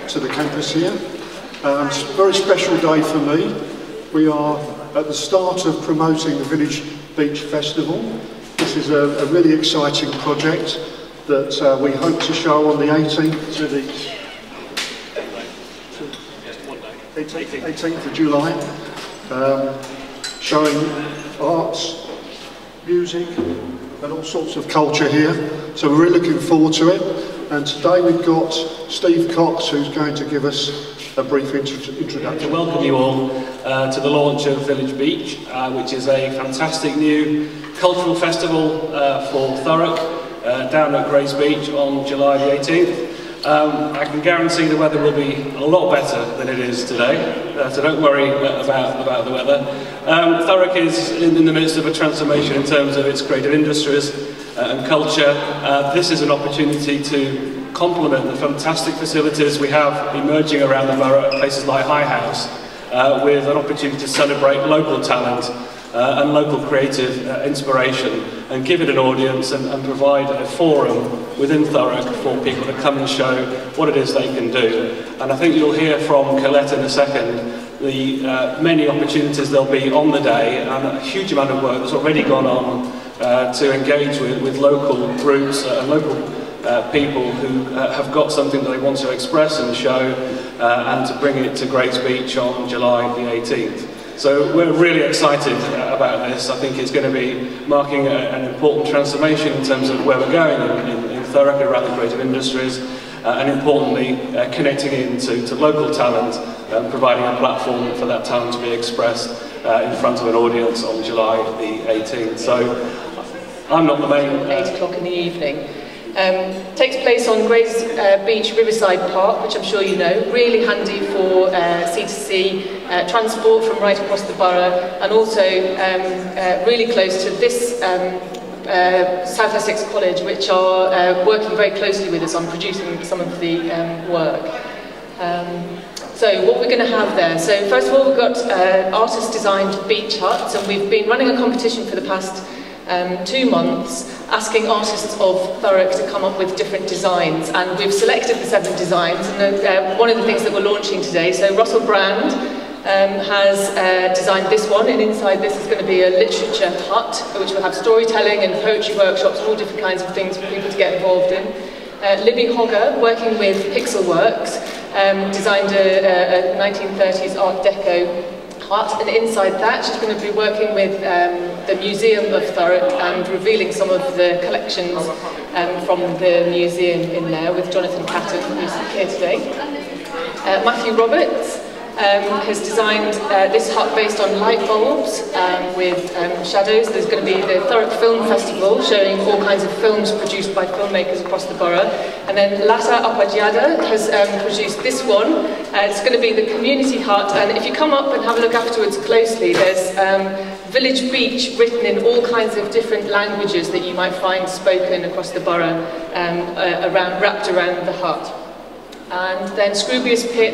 to the campus here. It's a very special day for me. We are at the start of promoting the Village Beach Festival. This is a really exciting project that we hope to show on the 18th to the 18th of July, showing arts, music and all sorts of culture here. So we're really looking forward to it. And today we've got Steve Cox, who's going to give us a brief introduction. To welcome you all to the launch of Village Beach, which is a fantastic new cultural festival for Thurrock down at Grays Beach on July the 18th. I can guarantee the weather will be a lot better than it is today, so don't worry about the weather. Thurrock is in the midst of a transformation in terms of its creative industries and culture. This is an opportunity to complement the fantastic facilities we have emerging around the borough at places like High House, with an opportunity to celebrate local talent and local creative inspiration, and give it an audience and provide a forum within Thurrock for people to come and show what it is they can do. And I think you'll hear from Colette in a second the many opportunities there'll be on the day, and a huge amount of work that's already gone on to engage with local groups and local people who have got something that they want to express and show, and to bring it to Grays Beach on July the 18th. So we're really excited about this. I think it's going to be marking an important transformation in terms of where we're going in Thurrock around the creative industries, and importantly connecting into local talent and providing a platform for that talent to be expressed in front of an audience on July the 18th. So I'm not the main... 8 o'clock in the evening. Takes place on Grays Beach Riverside Park, which I'm sure you know, really handy for C2C transport from right across the borough, and also really close to this South Essex College, which are working very closely with us on producing some of the work. So what we're going to have there, so first of all we've got artist designed beach huts, and we've been running a competition for the past 2 months, asking artists of Thurrock to come up with different designs, and we've selected the 7 designs. And one of the things that we're launching today, so Russell Brand has designed this one, and inside this is going to be a literature hut, which will have storytelling and poetry workshops, all different kinds of things for people to get involved in. Libby Hogger, working with Pixelworks, designed a 1930s Art Deco hut, and inside that she's going to be working with the Museum of Thurrock and revealing some of the collections from the museum in there, with Jonathan Patton, who's here today. Matthew Roberts has designed this hut based on light bulbs with shadows. There's going to be the Thurrock Film Festival showing all kinds of films produced by filmmakers across the borough. And then Lata Apajada has produced this one. It's going to be the community hut, and if you come up and have a look afterwards closely, there's Village Beach written in all kinds of different languages that you might find spoken across the borough, wrapped around the hut. And then Scroobius Pip,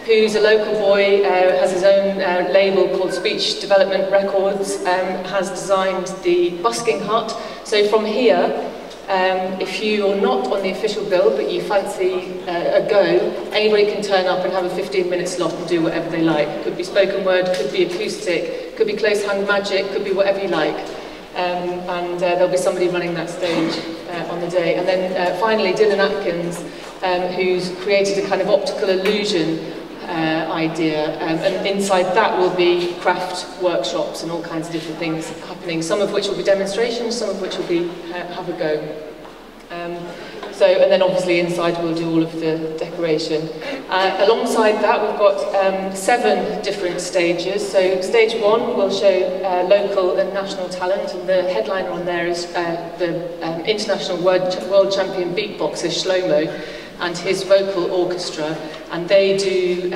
who's a local boy, has his own label called Speech Development Records, has designed the busking hut. So from here, if you're not on the official bill but you fancy a go, anybody can turn up and have a 15-minute slot and do whatever they like. Could be spoken word, could be acoustic, could be close hand magic, could be whatever you like. And there'll be somebody running that stage on the day. And then finally, Dylan Atkins, who's created a kind of optical illusion idea, and inside that will be craft workshops and all kinds of different things happening, some of which will be demonstrations, some of which will be have a go. And then obviously inside we'll do all of the decoration. Alongside that we've got 7 different stages. So stage 1 will show local and national talent, and the headliner on there is the international world champion beatboxer Shlomo and his vocal orchestra, and they do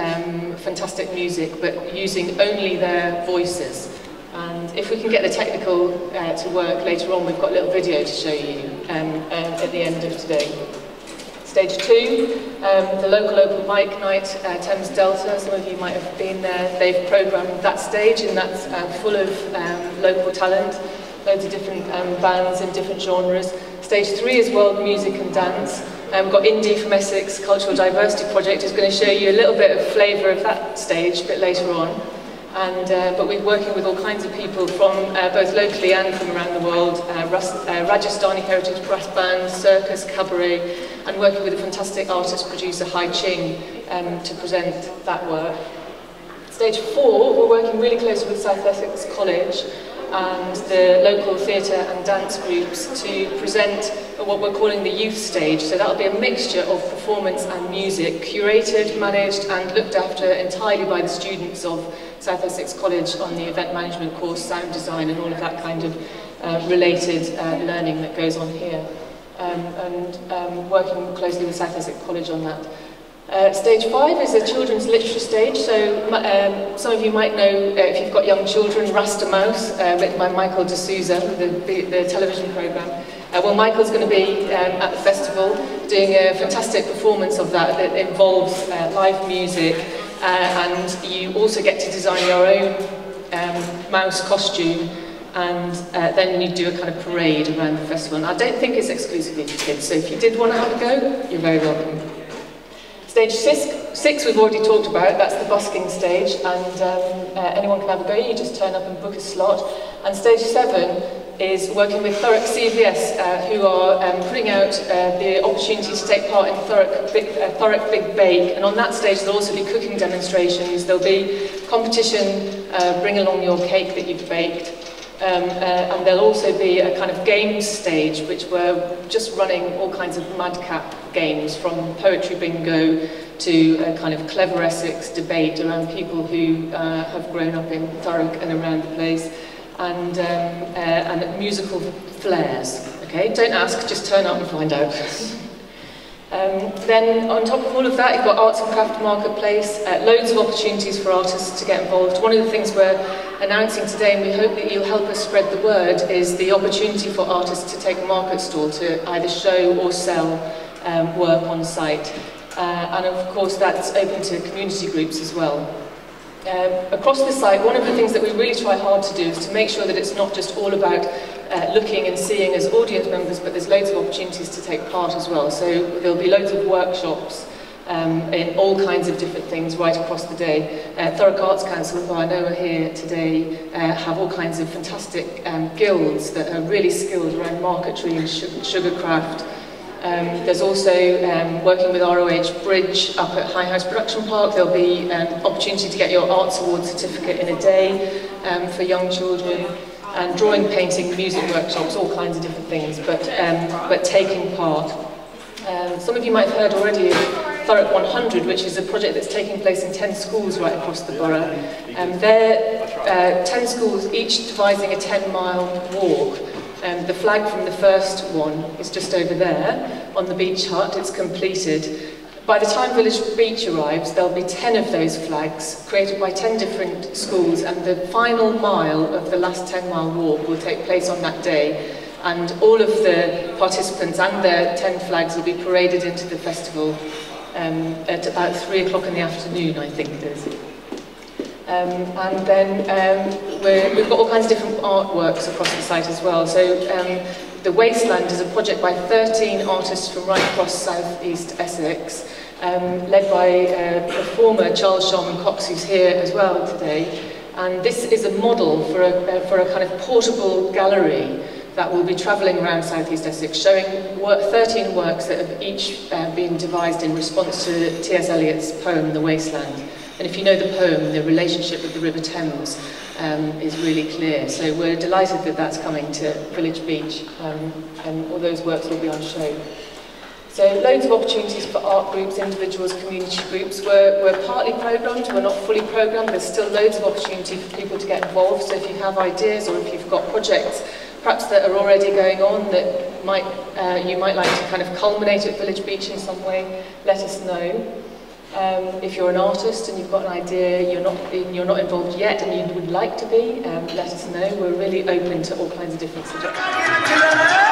fantastic music but using only their voices. And if we can get the technical to work later on, we've got a little video to show you at the end of today. Stage 2, the local open mic night, Thames Delta. Some of you might have been there. They've programmed that stage, and that's full of local talent, loads of different bands in different genres. Stage 3 is world music and dance. We've got Indy from Essex Cultural Diversity Project, who's going to show you a little bit of flavour of that stage a bit later on. But we're working with all kinds of people from both locally and from around the world, Rajasthani Heritage Brass Band, circus, cabaret, and working with a fantastic artist producer, Hai Ching, to present that work. Stage 4, we're working really closely with South Essex College and the local theatre and dance groups to present what we're calling the youth stage. So that'll be a mixture of performance and music, curated, managed and looked after entirely by the students of South Essex College on the event management course, sound design and all of that kind of related learning that goes on here. Working closely with South Essex College on that. Stage 5 is a children's literature stage, so some of you might know, if you've got young children, Rasta Mouse, written by Michael D'Souza, the television programme. Well, Michael's going to be at the festival doing a fantastic performance of that involves live music, and you also get to design your own mouse costume, and then you do a kind of parade around the festival. And I don't think it's exclusively for kids, so if you did want to have a go, you're very welcome. Stage 6 we've already talked about, that's the busking stage, and anyone can have a go, you just turn up and book a slot. And stage 7 is working with Thurrock CVS, who are putting out the opportunity to take part in Thurrock Big Bake, and on that stage there'll also be cooking demonstrations, there'll be competition, bring along your cake that you've baked. And there'll also be a kind of games stage, which we're just running all kinds of madcap games, from poetry bingo to a kind of clever Essex debate around people who have grown up in Thurrock and around the place, and musical flares. Okay, don't ask, just turn up and find out. Then on top of all of that, you've got Arts and Craft Marketplace, loads of opportunities for artists to get involved. One of the things we're announcing today, and we hope that you'll help us spread the word, is the opportunity for artists to take a market stall to either show or sell work on site. And of course that's open to community groups as well. Across the site, one of the things that we really try hard to do is to make sure that it's not just all about looking and seeing as audience members, but there's loads of opportunities to take part as well. So there'll be loads of workshops in all kinds of different things right across the day. Thurrock Arts Council, who I know are here today, have all kinds of fantastic guilds that are really skilled around marquetry and sugarcraft. There's also, working with ROH Bridge up at High House Production Park, there'll be an opportunity to get your Arts Award certificate in a day for young children, and drawing, painting, music workshops, all kinds of different things, but taking part. Some of you might have heard already of Thurrock 100, which is a project that's taking place in 10 schools right across the borough. They're 10 schools, each devising a 10-mile walk. The flag from the first one is just over there on the beach hut. It's completed. By the time Village Beach arrives, there'll be 10 of those flags created by 10 different schools, and the final mile of the last 10-mile walk will take place on that day. And all of the participants and their 10 flags will be paraded into the festival at about 3 o'clock in the afternoon, I think it is. And then we've got all kinds of different artworks across the site as well. So The Wasteland is a project by 13 artists from right across southeast Essex, led by a performer, Charles Sharman Cox, who's here as well today. And this is a model for a kind of portable gallery that will be travelling around southeast Essex, showing 13 works that have each been devised in response to T.S. Eliot's poem, The Wasteland. And if you know the poem, the relationship with the River Thames is really clear. So we're delighted that that's coming to Village Beach, and all those works will be on show. So loads of opportunities for art groups, individuals, community groups. We're partly programmed, we're not fully programmed. There's still loads of opportunity for people to get involved. So if you have ideas, or if you've got projects perhaps that are already going on that you might like to kind of culminate at Village Beach in some way, let us know. If you're an artist and you've got an idea, you're not involved yet and you would like to be, let us know. We're really open to all kinds of different suggestions.